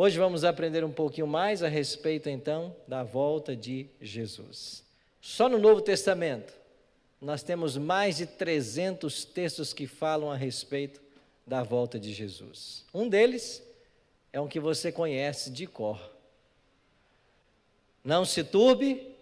Hoje vamos aprender um pouquinho mais a respeito, então, da volta de Jesus. Só no Novo Testamento, nós temos mais de 300 textos que falam a respeito da volta de Jesus. Um deles é um que você conhece de cor. Não se turbe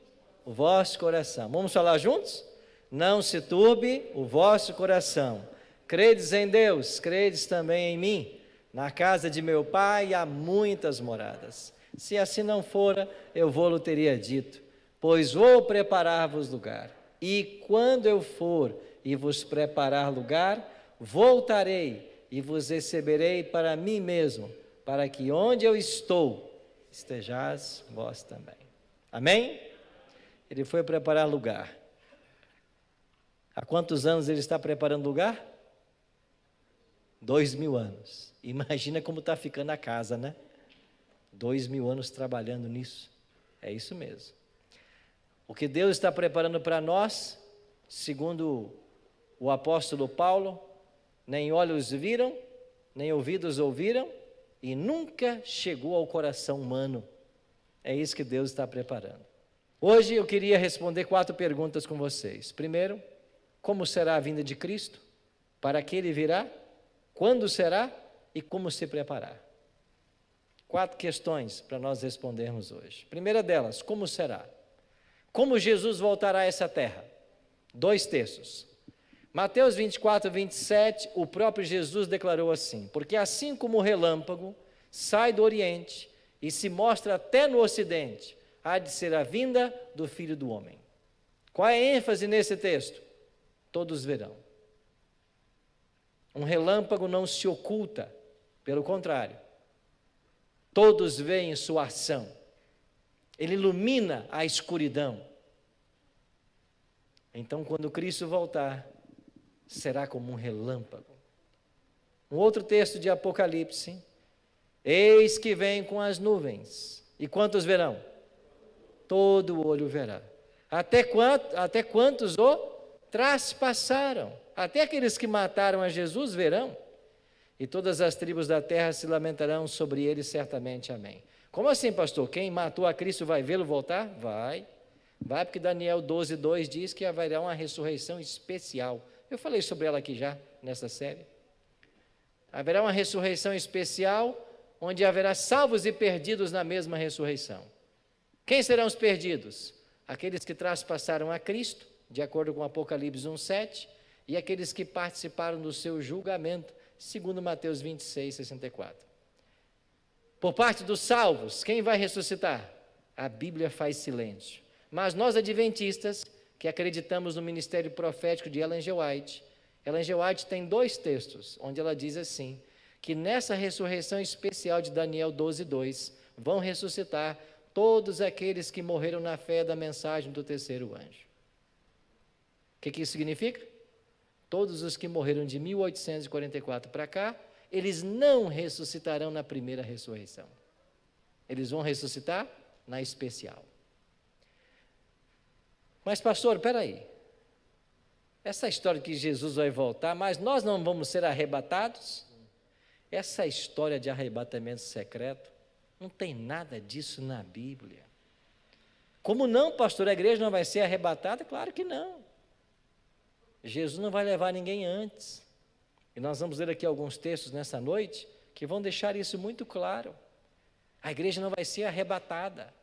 o vosso coração. Vamos falar juntos? Não se turbe o vosso coração. Credes em Deus, credes também em mim. Na casa de meu pai há muitas moradas. Se assim não fora, eu vou-lo teria dito, pois vou preparar-vos lugar. E quando eu for e vos preparar lugar, voltarei e vos receberei para mim mesmo, para que onde eu estou, estejais vós também. Amém? Ele foi preparar lugar. Há quantos anos ele está preparando lugar? 2000 anos. Imagina como está ficando a casa, né? 2000 anos trabalhando nisso. É isso mesmo. O que Deus está preparando para nós, segundo o apóstolo Paulo, nem olhos viram, nem ouvidos ouviram, e nunca chegou ao coração humano. É isso que Deus está preparando. Hoje eu queria responder 4 perguntas com vocês. Primeiro, como será a vinda de Cristo? Para que Ele virá? Quando será? E como se preparar? 4 questões para nós respondermos hoje. Primeira delas, como será? Como Jesus voltará a essa terra? 2 textos. Mateus 24, 27, o próprio Jesus declarou assim: porque assim como o relâmpago sai do Oriente e se mostra até no Ocidente, há de ser a vinda do Filho do Homem. Qual é a ênfase nesse texto? Todos verão. Um relâmpago não se oculta, pelo contrário, todos veem sua ação. Ele ilumina a escuridão. Então, quando Cristo voltar, será como um relâmpago. Um outro texto de Apocalipse: eis que vem com as nuvens. E quantos verão? Todo olho verá. Até quantos o traspassaram? Até aqueles que mataram a Jesus verão. E todas as tribos da terra se lamentarão sobre ele certamente. Amém. Como assim, pastor? Quem matou a Cristo vai vê-lo voltar? Vai, porque Daniel 12:2 diz que haverá uma ressurreição especial. Eu falei sobre ela aqui já, nessa série. Haverá uma ressurreição especial, onde haverá salvos e perdidos na mesma ressurreição. Quem serão os perdidos? Aqueles que traspassaram a Cristo, de acordo com Apocalipse 1:7, e aqueles que participaram do seu julgamento, segundo Mateus 26:64. Por parte dos salvos, quem vai ressuscitar? A Bíblia faz silêncio. Mas nós adventistas, que acreditamos no ministério profético de Ellen G. White tem 2 textos, onde ela diz assim, que nessa ressurreição especial de Daniel 12:2, vão ressuscitar todos aqueles que morreram na fé da mensagem do terceiro anjo. O que isso significa? Todos os que morreram de 1844 para cá, eles não ressuscitarão na primeira ressurreição. Eles vão ressuscitar na especial. Mas pastor, espera aí. Essa história que Jesus vai voltar, mas nós não vamos ser arrebatados? Essa história de arrebatamento secreto, não tem nada disso na Bíblia. Como não, pastor? A igreja não vai ser arrebatada? Claro que não. Jesus não vai levar ninguém antes. E nós vamos ler aqui alguns textos nessa noite que vão deixar isso muito claro. A igreja não vai ser arrebatada.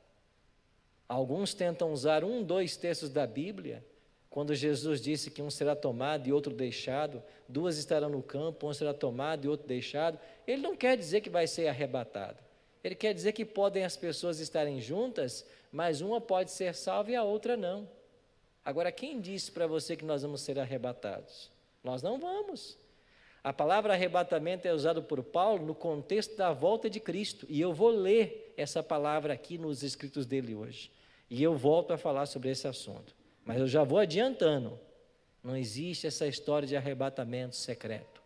Alguns tentam usar 2 textos da Bíblia, quando Jesus disse que um será tomado e outro deixado, 2 estarão no campo, um será tomado e outro deixado. Ele não quer dizer que vai ser arrebatado. Ele quer dizer que podem as pessoas estarem juntas, mas uma pode ser salva e a outra não. Agora, quem disse para você que nós vamos ser arrebatados? Nós não vamos. A palavra arrebatamento é usada por Paulo no contexto da volta de Cristo, e eu vou ler essa palavra aqui nos escritos dele hoje, e eu volto a falar sobre esse assunto, mas eu já vou adiantando, não existe essa história de arrebatamento secreto,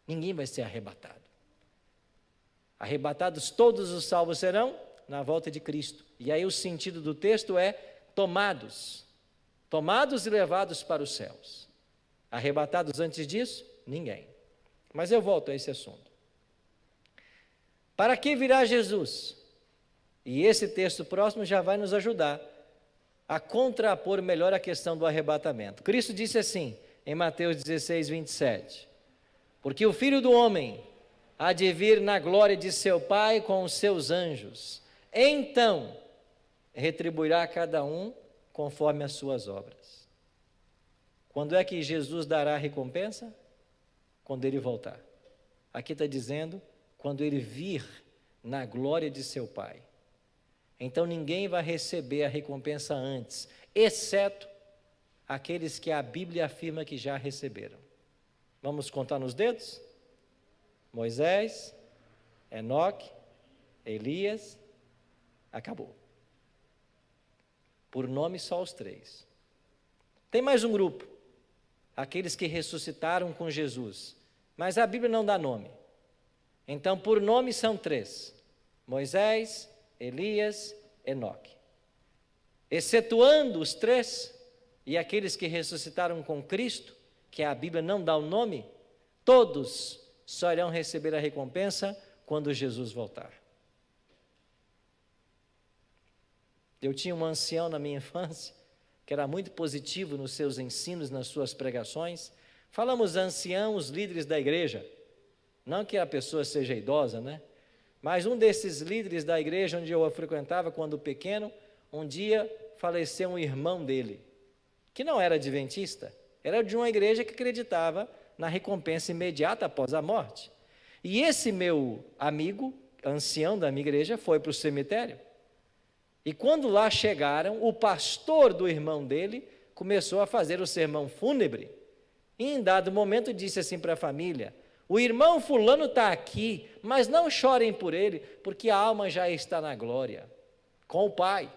ninguém vai ser arrebatado. Arrebatados todos os salvos serão na volta de Cristo, e aí o sentido do texto é tomados e levados para os céus. Arrebatados antes disso? Ninguém. Mas eu volto a esse assunto. Para que virá Jesus? E esse texto próximo já vai nos ajudar a contrapor melhor a questão do arrebatamento. Cristo disse assim, em Mateus 16, 27, porque o Filho do Homem há de vir na glória de seu Pai com os seus anjos, então retribuirá a cada um conforme as suas obras. Quando é que Jesus dará a recompensa? Quando ele voltar. Aqui está dizendo, quando ele vir na glória de seu Pai. Então ninguém vai receber a recompensa antes, exceto aqueles que a Bíblia afirma que já receberam. Vamos contar nos dedos? Moisés, Enoque, Elias, acabou. Por nome só os 3. Tem mais um grupo, aqueles que ressuscitaram com Jesus, mas a Bíblia não dá nome. Então por nome são 3, Moisés, Elias, Enoque. Excetuando os 3 e aqueles que ressuscitaram com Cristo, que a Bíblia não dá o nome, todos só irão receber a recompensa quando Jesus voltar. Eu tinha um ancião na minha infância, que era muito positivo nos seus ensinos, nas suas pregações. Falamos ancião, os líderes da igreja, não que a pessoa seja idosa, né? Mas um desses líderes da igreja onde eu a frequentava quando pequeno, um dia faleceu um irmão dele, que não era adventista, era de uma igreja que acreditava na recompensa imediata após a morte. E esse meu amigo, ancião da minha igreja, foi para o cemitério. E quando lá chegaram, o pastor do irmão dele começou a fazer o sermão fúnebre. E em dado momento disse assim para a família: o irmão fulano está aqui, mas não chorem por ele, porque a alma já está na glória, com o Pai.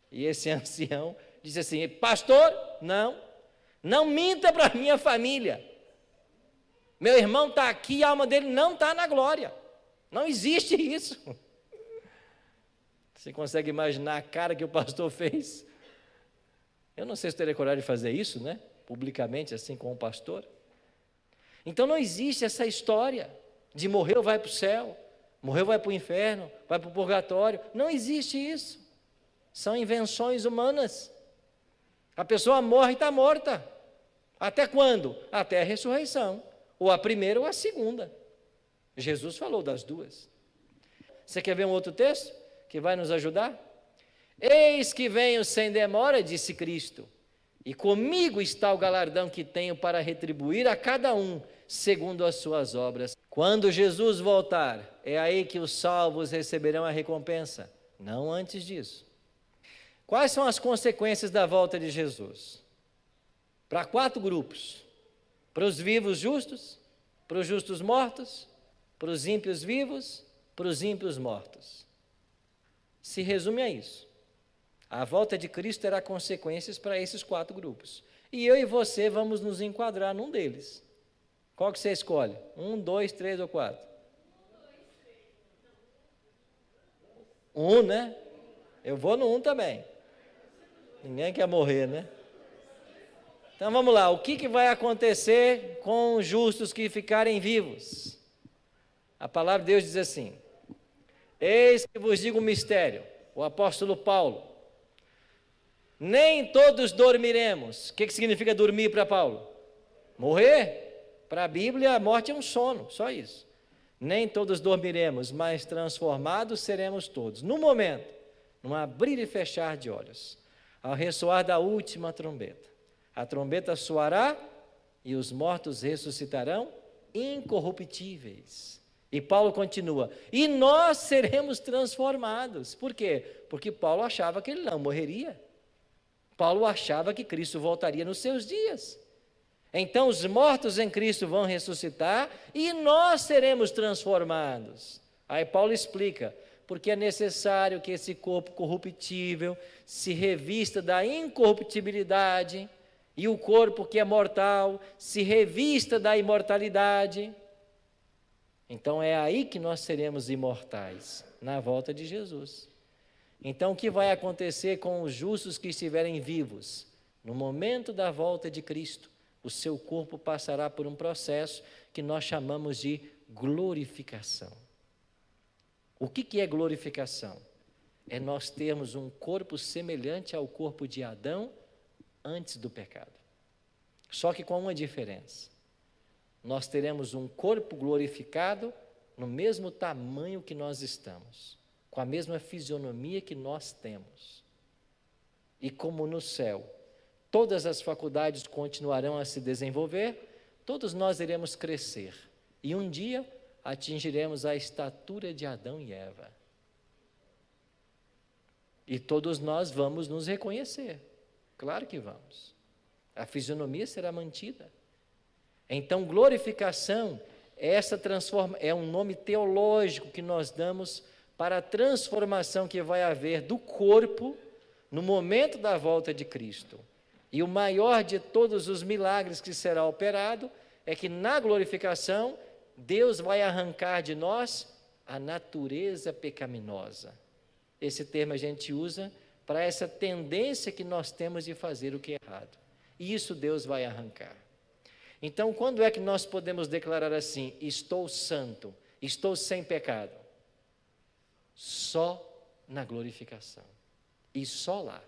E esse ancião disse assim: pastor, não minta para a minha família. Meu irmão está aqui, a alma dele não está na glória. Não existe isso. Você consegue imaginar a cara que o pastor fez? Eu não sei se teria coragem de fazer isso, né? Publicamente, assim, com o pastor. Então não existe essa história de morreu vai para o céu, morreu vai para o inferno, vai para o purgatório. Não existe isso. São invenções humanas. A pessoa morre e está morta. Até quando? Até a ressurreição. Ou a primeira ou a segunda. Jesus falou das duas. Você quer ver um outro texto que vai nos ajudar? Eis que venho sem demora, disse Cristo, e comigo está o galardão que tenho para retribuir a cada um segundo as suas obras. Quando Jesus voltar, é aí que os salvos receberão a recompensa, não antes disso. Quais são as consequências da volta de Jesus? Para 4 grupos: para os vivos justos, para os justos mortos, para os ímpios vivos, para os ímpios mortos. Se resume a isso. A volta de Cristo terá consequências para esses 4 grupos. E eu e você vamos nos enquadrar num deles. Qual que você escolhe? 1, 2, 3 ou 4? 1, né? Eu vou no 1 também. Ninguém quer morrer, né? Então vamos lá, o que vai acontecer com os justos que ficarem vivos? A palavra de Deus diz assim: eis que vos digo um mistério, o apóstolo Paulo, nem todos dormiremos. O que significa dormir para Paulo? Morrer. Para a Bíblia, a morte é um sono, só isso. Nem todos dormiremos, mas transformados seremos todos. No momento, num abrir e fechar de olhos, ao ressoar da última trombeta. A trombeta soará e os mortos ressuscitarão incorruptíveis. E Paulo continua: e nós seremos transformados. Por quê? Porque Paulo achava que ele não morreria. Paulo achava que Cristo voltaria nos seus dias. Então os mortos em Cristo vão ressuscitar e nós seremos transformados. Aí Paulo explica: porque é necessário que esse corpo corruptível se revista da incorruptibilidade e o corpo que é mortal se revista da imortalidade. Então é aí que nós seremos imortais, na volta de Jesus. Então o que vai acontecer com os justos que estiverem vivos? No momento da volta de Cristo, o seu corpo passará por um processo que nós chamamos de glorificação. O que é glorificação? É nós termos um corpo semelhante ao corpo de Adão antes do pecado. Só que com uma diferença. Nós teremos um corpo glorificado no mesmo tamanho que nós estamos, com a mesma fisionomia que nós temos. E como no céu, todas as faculdades continuarão a se desenvolver, todos nós iremos crescer. E um dia atingiremos a estatura de Adão e Eva. E todos nós vamos nos reconhecer. Claro que vamos. A fisionomia será mantida. Então, glorificação é um nome teológico que nós damos para a transformação que vai haver do corpo no momento da volta de Cristo. E o maior de todos os milagres que será operado é que na glorificação Deus vai arrancar de nós a natureza pecaminosa. Esse termo a gente usa para essa tendência que nós temos de fazer o que é errado. E isso Deus vai arrancar. Então, quando é que nós podemos declarar assim: estou santo, estou sem pecado? Só na glorificação. E só lá.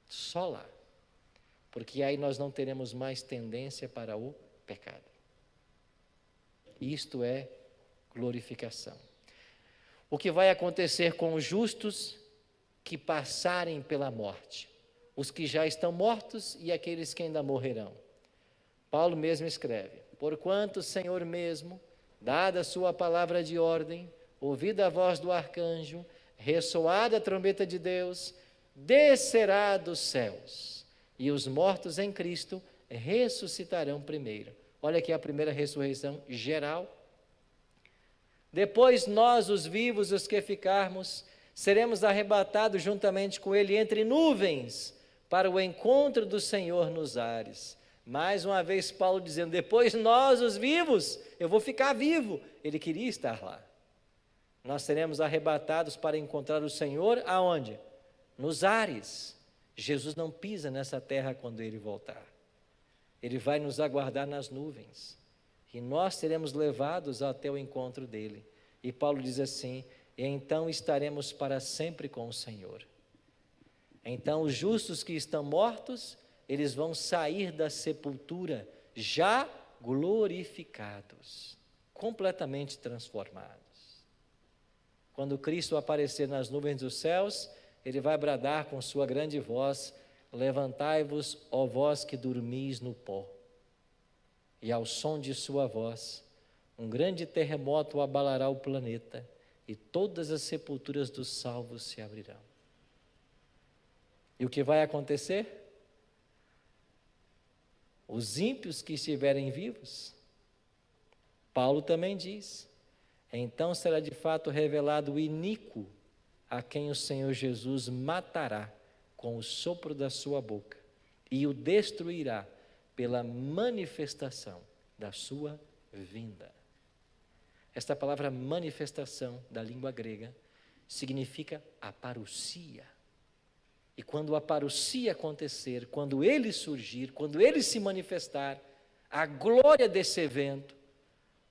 Só lá. Porque aí nós não teremos mais tendência para o pecado. Isto é glorificação. O que vai acontecer com os justos que passarem pela morte? Os que já estão mortos e aqueles que ainda morrerão. Paulo mesmo escreve: porquanto o Senhor mesmo, dada a sua palavra de ordem, ouvida a voz do arcanjo, ressoada a trombeta de Deus, descerá dos céus, e os mortos em Cristo ressuscitarão primeiro. Olha aqui a primeira ressurreição geral. Depois nós, os vivos, os que ficarmos, seremos arrebatados juntamente com ele entre nuvens, para o encontro do Senhor nos ares. Mais uma vez Paulo dizendo: depois nós, os vivos, eu vou ficar vivo. Ele queria estar lá. Nós seremos arrebatados para encontrar o Senhor aonde? Nos ares. Jesus não pisa nessa terra quando ele voltar. Ele vai nos aguardar nas nuvens. E nós seremos levados até o encontro dele. E Paulo diz assim: e então estaremos para sempre com o Senhor. Então os justos que estão mortos, eles vão sair da sepultura já glorificados, completamente transformados. Quando Cristo aparecer nas nuvens dos céus, ele vai bradar com sua grande voz: levantai-vos, ó vós que dormis no pó. E ao som de sua voz, um grande terremoto abalará o planeta, e todas as sepulturas dos salvos se abrirão. E o que vai acontecer? Os ímpios que estiverem vivos, Paulo também diz: então será de fato revelado o iníquo, a quem o Senhor Jesus matará com o sopro da sua boca, e o destruirá pela manifestação da sua vinda. Esta palavra manifestação, da língua grega, significa aparucia. E quando a parucia acontecer, quando ele surgir, quando ele se manifestar, a glória desse evento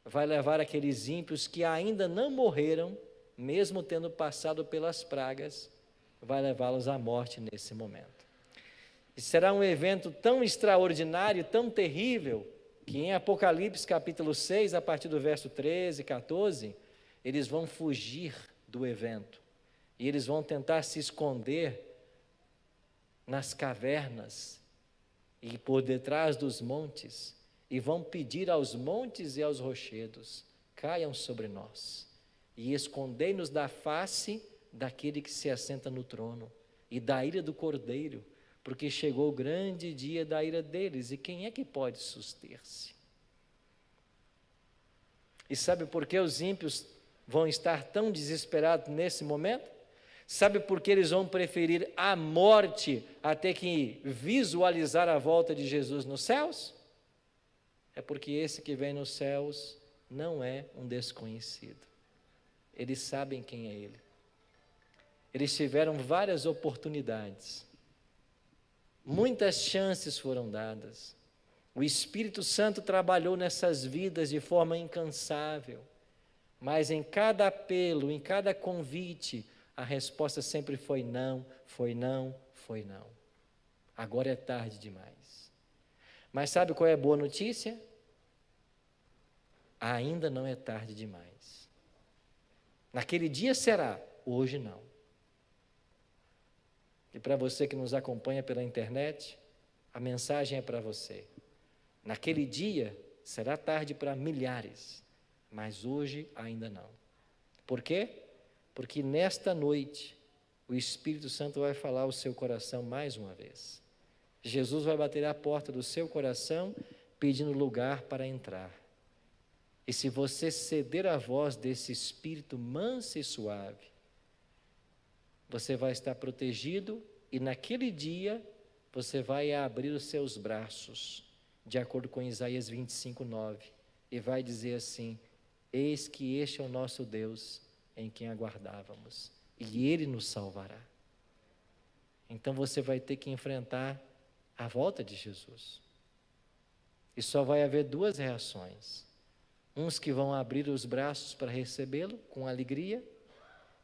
vai levar aqueles ímpios que ainda não morreram, mesmo tendo passado pelas pragas, vai levá-los à morte nesse momento. E será um evento tão extraordinário, tão terrível, que em Apocalipse capítulo 6, a partir do verso 13 e 14, eles vão fugir do evento. E eles vão tentar se esconder nas cavernas e por detrás dos montes, e vão pedir aos montes e aos rochedos: caiam sobre nós, e escondei-nos da face daquele que se assenta no trono, e da ira do Cordeiro, porque chegou o grande dia da ira deles, e quem é que pode suster-se? E sabe por que os ímpios vão estar tão desesperados nesse momento? Sabe por que eles vão preferir a morte até que visualizar a volta de Jesus nos céus? É porque esse que vem nos céus não é um desconhecido. Eles sabem quem é ele. Eles tiveram várias oportunidades. Muitas chances foram dadas. O Espírito Santo trabalhou nessas vidas de forma incansável. Mas em cada apelo, em cada convite, a resposta sempre foi não, foi não, foi não. Agora é tarde demais. Mas sabe qual é a boa notícia? Ainda não é tarde demais. Naquele dia será, hoje não. E para você que nos acompanha pela internet, a mensagem é para você. Naquele dia será tarde para milhares, mas hoje ainda não. Por quê? Porque nesta noite o Espírito Santo vai falar ao seu coração mais uma vez. Jesus vai bater à porta do seu coração pedindo lugar para entrar. E se você ceder à voz desse Espírito manso e suave, você vai estar protegido e naquele dia você vai abrir os seus braços, de acordo com Isaías 25:9, e vai dizer assim: eis que este é o nosso Deus em quem aguardávamos, e Ele nos salvará. Então você vai ter que enfrentar a volta de Jesus. E só vai haver duas reações: uns que vão abrir os braços para recebê-lo com alegria,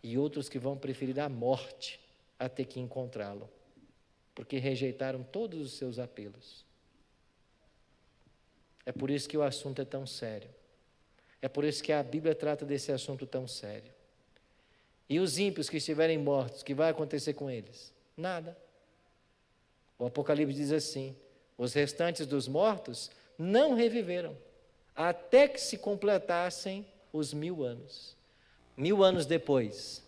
e outros que vão preferir a morte a ter que encontrá-lo, porque rejeitaram todos os seus apelos. É por isso que o assunto é tão sério. É por isso que a Bíblia trata desse assunto tão sério. E os ímpios que estiverem mortos, o que vai acontecer com eles? Nada. O Apocalipse diz assim: os restantes dos mortos não reviveram, até que se completassem os 1000 anos. 1000 anos depois,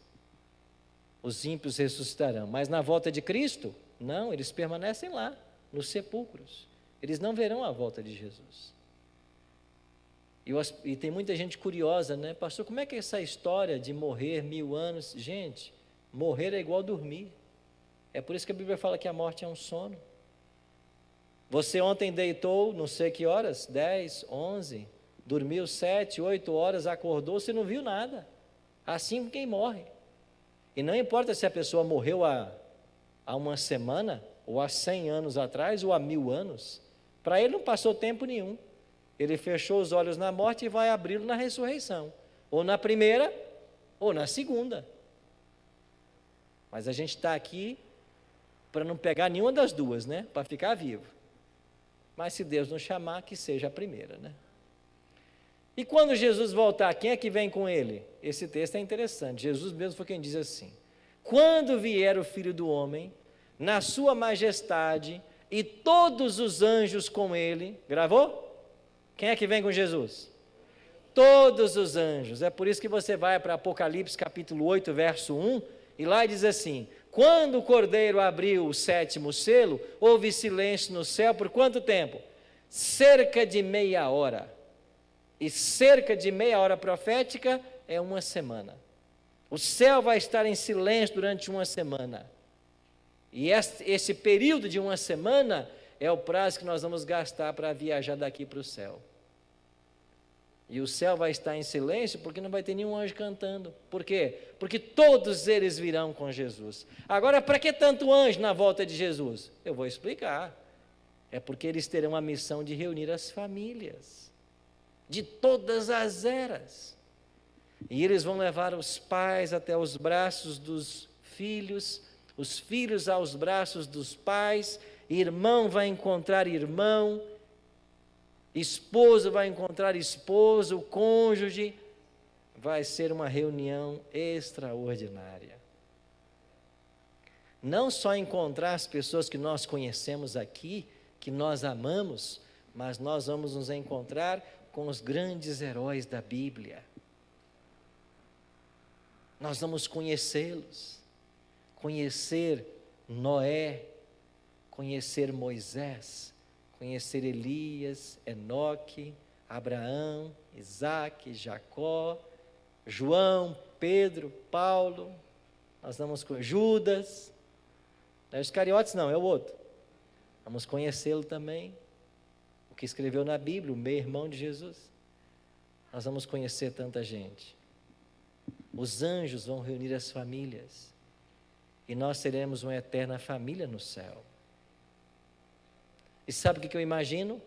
os ímpios ressuscitarão. Mas na volta de Cristo, não, eles permanecem lá, nos sepulcros. Eles não verão a volta de Jesus. E tem muita gente curiosa, né? Pastor, como é que é essa história de morrer 1000 anos? Gente, morrer é igual dormir. É por isso que a Bíblia fala que a morte é um sono. Você ontem deitou, não sei que horas, 10, 11, dormiu 7, 8 horas, acordou, você não viu nada. Assim quem morre. E não importa se a pessoa morreu há uma semana, ou há 100 anos atrás, ou há 1000 anos, para ele não passou tempo nenhum. Ele fechou os olhos na morte e vai abri-lo na ressurreição, ou na primeira, ou na segunda. Mas a gente está aqui para não pegar nenhuma das duas, né? Para ficar vivo. Mas se Deus nos chamar, que seja a primeira, né? E quando Jesus voltar, quem é que vem com ele? Esse texto é interessante. Jesus mesmo foi quem diz assim: quando vier o Filho do Homem, na sua majestade, e todos os anjos com ele, gravou? Quem é que vem com Jesus? Todos os anjos. É por isso que você vai para Apocalipse capítulo 8, verso 1, e lá diz assim: quando o Cordeiro abriu o 7º selo, houve silêncio no céu por quanto tempo? Cerca de meia hora. E cerca de meia hora profética é uma semana. O céu vai estar em silêncio durante uma semana. E esse período de uma semana é o prazo que nós vamos gastar para viajar daqui para o céu. E o céu vai estar em silêncio porque não vai ter nenhum anjo cantando. Por quê? Porque todos eles virão com Jesus. Agora, para que tanto anjo na volta de Jesus? Eu vou explicar. É porque eles terão a missão de reunir as famílias de todas as eras. E eles vão levar os pais até os braços dos filhos, os filhos aos braços dos pais, irmão vai encontrar irmão, esposo vai encontrar esposo, o cônjuge. Vai ser uma reunião extraordinária. Não só encontrar as pessoas que nós conhecemos aqui, que nós amamos, mas nós vamos nos encontrar com os grandes heróis da Bíblia. Nós vamos conhecê-los, conhecer Noé, conhecer Moisés, conhecer Elias, Enoque, Abraão, Isaque, Jacó, João, Pedro, Paulo. Nós vamos com Judas, não é os Iscariotes não, é o outro. Vamos conhecê-lo também, o que escreveu na Bíblia, o meio-irmão de Jesus. Nós vamos conhecer tanta gente. Os anjos vão reunir as famílias, e nós teremos uma eterna família no céu. E sabe o que eu imagino?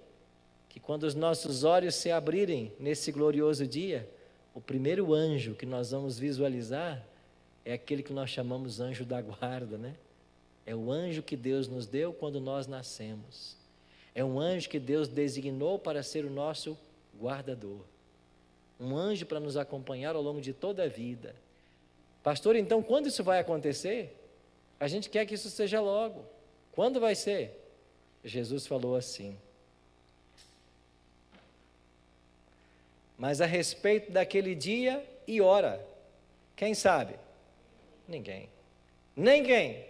Que quando os nossos olhos se abrirem nesse glorioso dia, O primeiro anjo que nós vamos visualizar é aquele que nós chamamos anjo da guarda, né? É o anjo que Deus nos deu quando nós nascemos. É um anjo que Deus designou para ser o nosso guardador. Um anjo para nos acompanhar ao longo de toda a vida. Pastor, então quando isso vai acontecer? A gente quer que isso seja logo. Quando vai ser? Jesus falou assim: mas a respeito daquele dia e hora, quem sabe? Ninguém. Nem quem?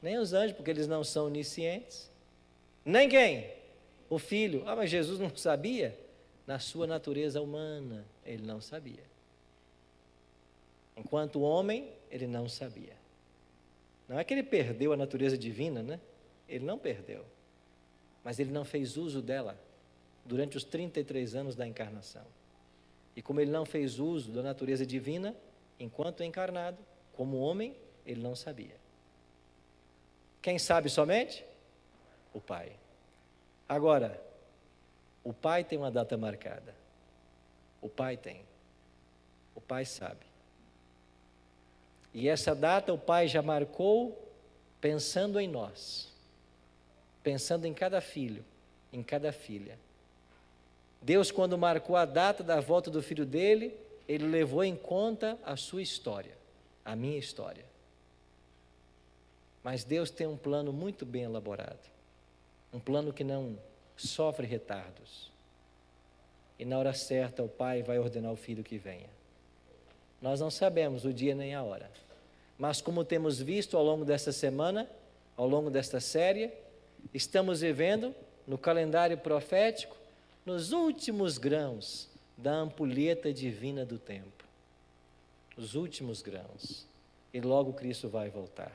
Nem os anjos, porque eles não são oniscientes. Nem quem? O Filho. Ah, mas Jesus não sabia? Na sua natureza humana, ele não sabia. Enquanto homem, ele não sabia. Não é que ele perdeu a natureza divina, né? Ele não perdeu. Mas ele não fez uso dela durante os 33 anos da encarnação. E como ele não fez uso da natureza divina, enquanto encarnado, como homem, ele não sabia. Quem sabe somente? O Pai. Agora, o Pai tem uma data marcada. O Pai tem. O Pai sabe. E essa data o Pai já marcou pensando em nós. Pensando em cada filho, em cada filha. Deus, quando marcou a data da volta do Filho dele, Ele levou em conta a sua história, a minha história. Mas Deus tem um plano muito bem elaborado. Um plano que não sofre retardos. E na hora certa o Pai vai ordenar ao Filho que venha. Nós não sabemos o dia nem a hora. Mas como temos visto ao longo desta semana, ao longo desta série, estamos vivendo no calendário profético, nos últimos grãos da ampulheta divina do tempo. Os últimos grãos. E logo Cristo vai voltar.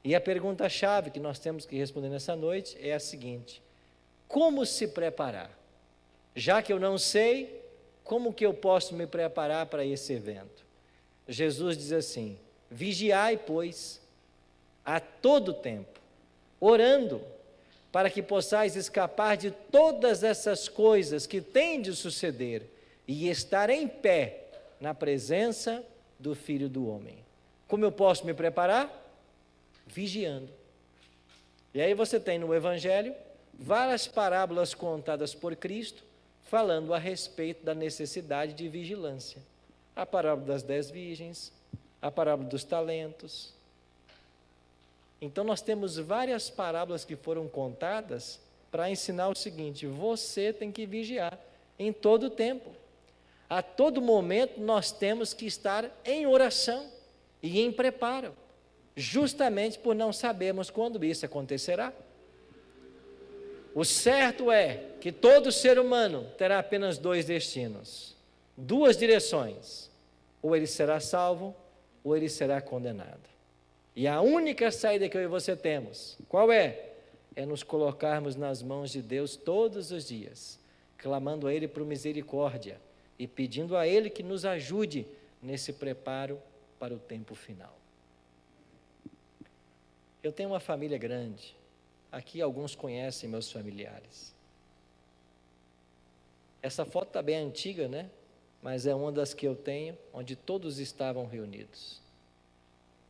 E a pergunta-chave que nós temos que responder nessa noite é a seguinte: como se preparar? Já que eu não sei, como que eu posso me preparar para esse evento? Jesus diz assim: vigiai, pois, a todo tempo, orando, para que possais escapar de todas essas coisas que têm de suceder e estar em pé na presença do Filho do Homem. Como eu posso me preparar? Vigiando. E aí você tem no Evangelho várias parábolas contadas por Cristo, falando a respeito da necessidade de vigilância. A parábola das 10 virgens, a parábola dos talentos. Então nós temos várias parábolas que foram contadas para ensinar o seguinte: você tem que vigiar em todo o tempo. A todo momento nós temos que estar em oração e em preparo, justamente por não sabermos quando isso acontecerá. O certo é que todo ser humano terá apenas 2 destinos, 2 direções: ou ele será salvo, ou ele será condenado. E a única saída que eu e você temos, qual é? É nos colocarmos nas mãos de Deus todos os dias, clamando a Ele por misericórdia e pedindo a Ele que nos ajude nesse preparo para o tempo final. Eu tenho uma família grande. Aqui alguns conhecem meus familiares. Essa foto está bem antiga, né? Mas é uma das que eu tenho, onde todos estavam reunidos.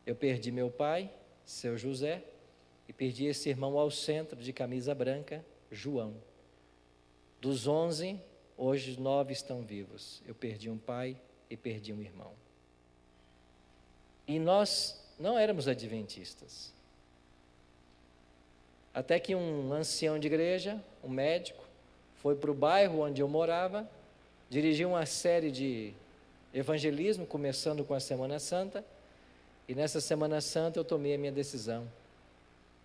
Eu perdi meu pai, seu José, e perdi esse irmão ao centro, de camisa branca, João. Dos 11, hoje 9 estão vivos. Eu perdi um pai e perdi um irmão. E nós não éramos adventistas. Até que um ancião de igreja, um médico, foi para o bairro onde eu morava, dirigiu uma série de evangelismo, começando com a Semana Santa, e nessa Semana Santa eu tomei a minha decisão,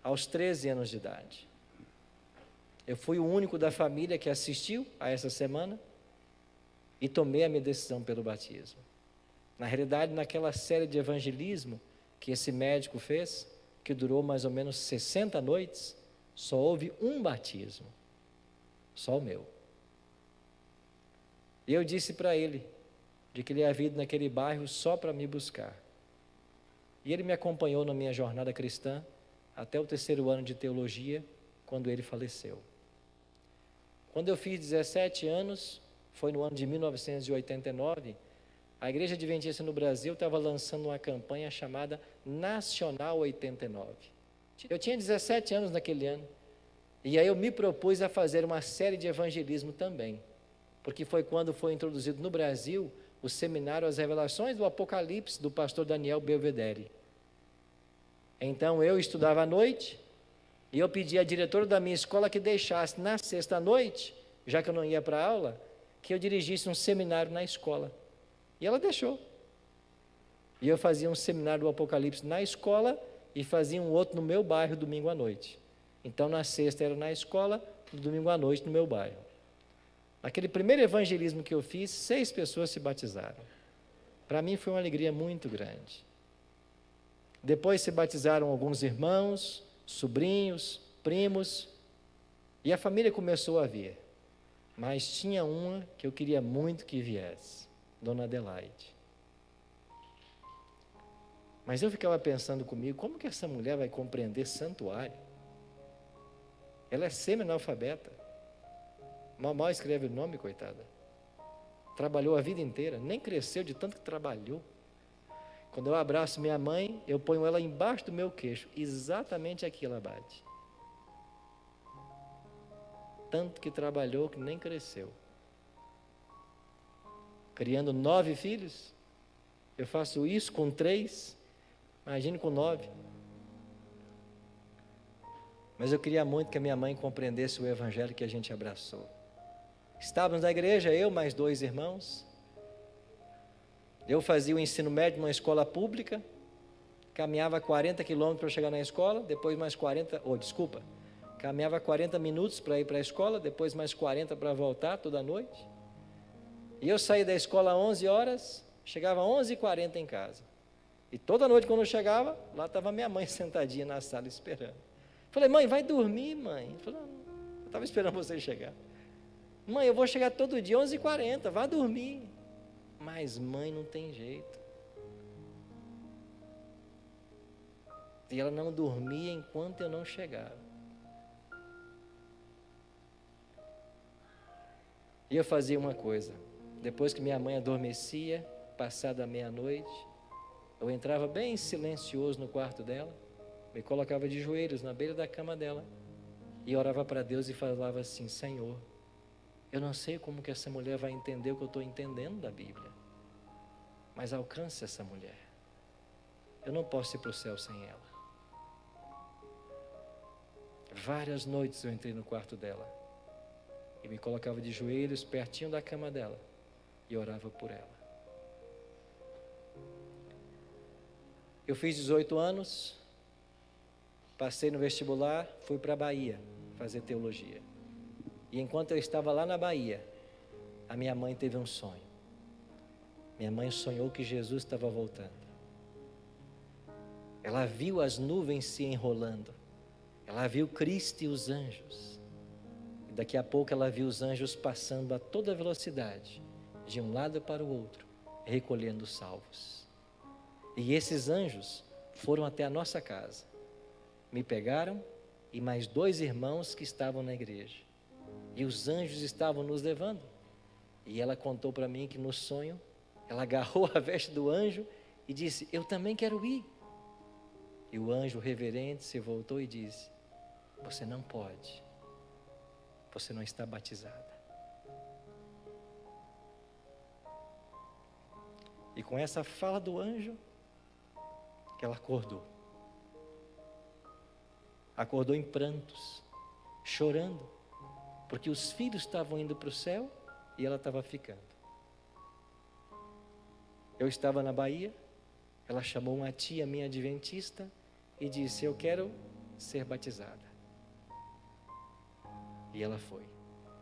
aos 13 anos de idade. Eu fui o único da família que assistiu a essa semana e tomei a minha decisão pelo batismo. Na realidade, naquela série de evangelismo que esse médico fez, que durou mais ou menos 60 noites, só houve um batismo, só o meu. E eu disse para ele, de que ele havia ido naquele bairro só para me buscar. E ele me acompanhou na minha jornada cristã, até o 3º ano de teologia, quando ele faleceu. Quando eu fiz 17 anos, foi no ano de 1989, a Igreja Adventista no Brasil estava lançando uma campanha chamada Nacional 89. Eu tinha 17 anos naquele ano, e aí eu me propus a fazer uma série de evangelismo também, porque foi quando foi introduzido no Brasil o seminário As Revelações do Apocalipse, do pastor Daniel Belvedere. Então eu estudava à noite, e eu pedi à diretora da minha escola que deixasse na sexta-noite, já que eu não ia para a aula, que eu dirigisse um seminário na escola. E ela deixou. E eu fazia um seminário do Apocalipse na escola e fazia um outro no meu bairro domingo à noite. Então na sexta era na escola, no domingo à noite no meu bairro. Naquele primeiro evangelismo que eu fiz, 6 pessoas se batizaram. Para mim foi uma alegria muito grande. Depois se batizaram alguns irmãos, sobrinhos, primos, e a família começou a vir. Mas tinha uma que eu queria muito que viesse, Dona Adelaide. Mas eu ficava pensando comigo, como que essa mulher vai compreender santuário? Ela é semi-analfabeta. Mal escreve o nome, coitada. Trabalhou a vida inteira, nem cresceu de tanto que trabalhou. Quando eu abraço minha mãe, eu ponho ela embaixo do meu queixo. Exatamente aqui ela bate. Tanto que trabalhou que nem cresceu. Criando 9 filhos. Eu faço isso com 3. Imagine com 9. Mas eu queria muito que a minha mãe compreendesse o evangelho que a gente abraçou. Estávamos na igreja, eu mais 2 irmãos. Eu fazia o ensino médio numa escola pública, caminhava 40 quilômetros para chegar na escola, depois mais 40, caminhava 40 minutos para ir para a escola, depois mais 40 para voltar toda noite. E eu saía da escola às 11 horas, chegava às 11h40 em casa. E toda noite quando eu chegava, lá estava minha mãe sentadinha na sala esperando. Falei, mãe, vai dormir, mãe. Falei, eu estava esperando você chegar. Mãe, eu vou chegar todo dia às 11h40, vá dormir. Mas mãe não tem jeito. E ela não dormia enquanto eu não chegava. E eu fazia uma coisa. Depois que minha mãe adormecia, passada a meia-noite, eu entrava bem silencioso no quarto dela, me colocava de joelhos na beira da cama dela e orava para Deus e falava assim, Senhor, eu não sei como que essa mulher vai entender o que eu estou entendendo da Bíblia, mas alcance essa mulher. Eu não posso ir para o céu sem ela. Várias noites eu entrei no quarto dela e me colocava de joelhos pertinho da cama dela e orava por ela. Eu fiz 18 anos, passei no vestibular, fui para a Bahia fazer teologia. E enquanto eu estava lá na Bahia, a minha mãe teve um sonho. Minha mãe sonhou que Jesus estava voltando. Ela viu as nuvens se enrolando. Ela viu Cristo e os anjos. E daqui a pouco ela viu os anjos passando a toda velocidade, de um lado para o outro, recolhendo os salvos. E esses anjos foram até a nossa casa. Me pegaram e mais 2 irmãos que estavam na igreja. E os anjos estavam nos levando. E ela contou para mim que no sonho, ela agarrou a veste do anjo e disse, eu também quero ir. E o anjo reverente se voltou e disse, você não pode, você não está batizada. E com essa fala do anjo, que ela acordou. Acordou em prantos, chorando, porque os filhos estavam indo para o céu e ela estava ficando. Eu estava na Bahia, ela chamou uma tia minha adventista e disse, eu quero ser batizada. E ela foi.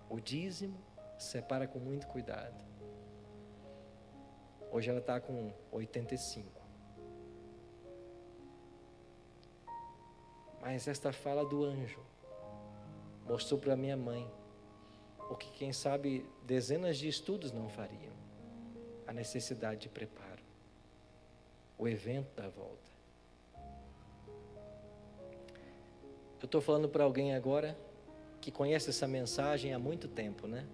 O dízimo separa com muito cuidado. Hoje ela está com 85. Mas esta fala do anjo mostrou para minha mãe o que, quem sabe, dezenas de estudos não fariam. A necessidade de preparo. O evento da volta. Eu estou falando para alguém agora que conhece essa mensagem há muito tempo, né?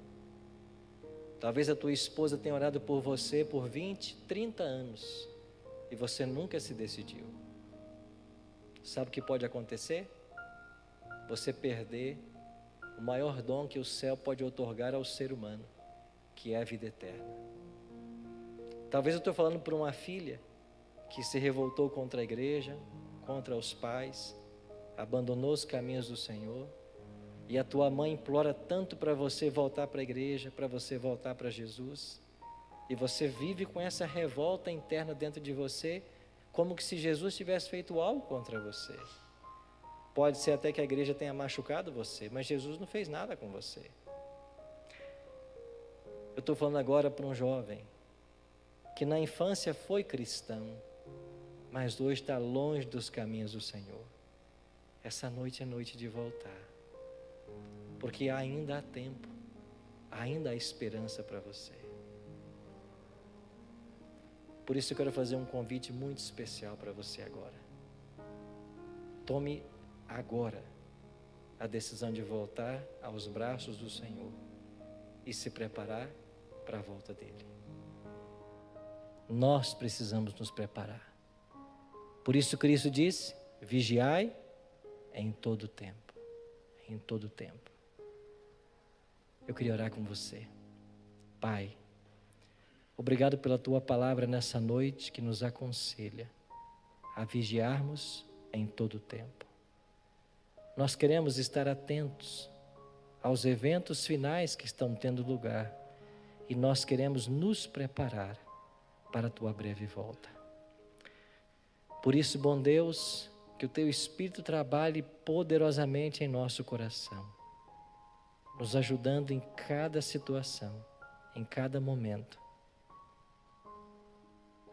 Talvez a tua esposa tenha orado por você por 20, 30 anos e você nunca se decidiu. Sabe o que pode acontecer? Você perder o maior dom que o céu pode otorgar ao ser humano, que é a vida eterna. Talvez eu estou falando por uma filha que se revoltou contra a igreja, contra os pais, abandonou os caminhos do Senhor, e a tua mãe implora tanto para você voltar para a igreja, para você voltar para Jesus, e você vive com essa revolta interna dentro de você, como que se Jesus tivesse feito algo contra você. Pode ser até que a igreja tenha machucado você, mas Jesus não fez nada com você. Eu estou falando agora para um jovem que na infância foi cristão, mas hoje está longe dos caminhos do Senhor. Essa noite é noite de voltar, porque ainda há tempo, ainda há esperança para você. Por isso eu quero fazer um convite muito especial para você agora. Tome agora a decisão de voltar aos braços do Senhor e se preparar para a volta dele. Nós precisamos nos preparar. Por isso Cristo disse: vigiai em todo tempo. Em todo tempo. Eu queria orar com você. Pai, obrigado pela tua palavra nessa noite que nos aconselha a vigiarmos em todo tempo. Nós queremos estar atentos aos eventos finais que estão tendo lugar e nós queremos nos preparar para a tua breve volta. Por isso, bom Deus, que o teu Espírito trabalhe poderosamente em nosso coração, nos ajudando em cada situação, em cada momento.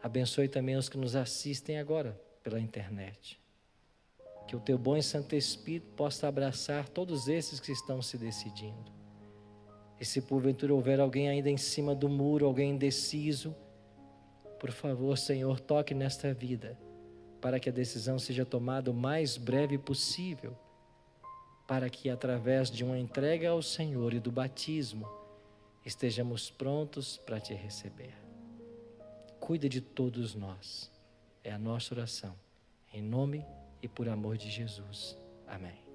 Abençoe também os que nos assistem agora pela internet. Que o teu bom e santo Espírito possa abraçar todos esses que estão se decidindo. E se porventura houver alguém ainda em cima do muro, alguém indeciso, por favor, Senhor, toque nesta vida, para que a decisão seja tomada o mais breve possível, para que através de uma entrega ao Senhor e do batismo, estejamos prontos para te receber. Cuida de todos nós, é a nossa oração, em nome e por amor de Jesus. Amém.